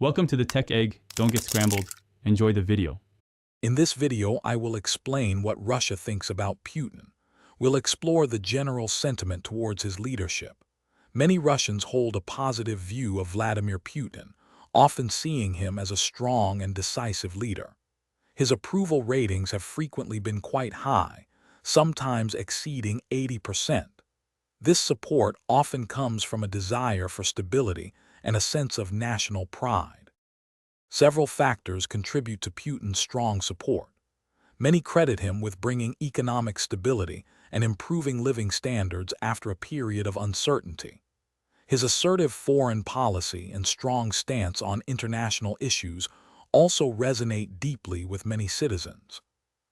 Welcome to the Tech Egg. Don't get scrambled. Enjoy the video. In this video, I will explain what Russia thinks about Putin. We'll explore the general sentiment towards his leadership. Many Russians hold a positive view of Vladimir Putin, often seeing him as a strong and decisive leader. His approval ratings have frequently been quite high, sometimes exceeding 80%. This support often comes from a desire for stability and a sense of national pride. Several factors contribute to Putin's strong support. Many credit him with bringing economic stability and improving living standards after a period of uncertainty. His assertive foreign policy and strong stance on international issues also resonate deeply with many citizens.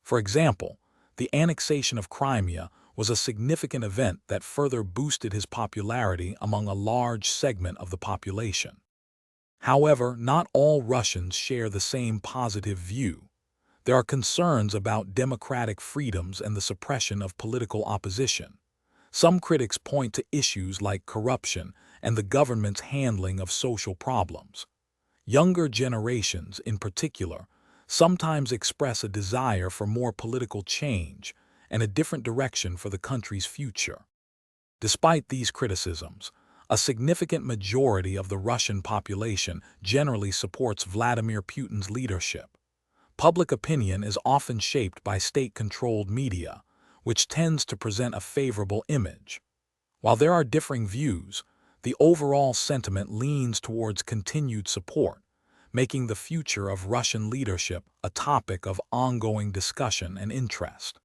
For example, the annexation of Crimea was a significant event that further boosted his popularity among a large segment of the population. However, not all Russians share the same positive view. There are concerns about democratic freedoms and the suppression of political opposition. Some critics point to issues like corruption and the government's handling of social problems. Younger generations, in particular, sometimes express a desire for more political change and a different direction for the country's future. Despite these criticisms, a significant majority of the Russian population generally supports Vladimir Putin's leadership. Public opinion is often shaped by state-controlled media, which tends to present a favorable image. While there are differing views, the overall sentiment leans towards continued support, making the future of Russian leadership a topic of ongoing discussion and interest.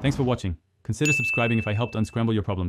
Thanks for watching. Consider subscribing if I helped unscramble your problems.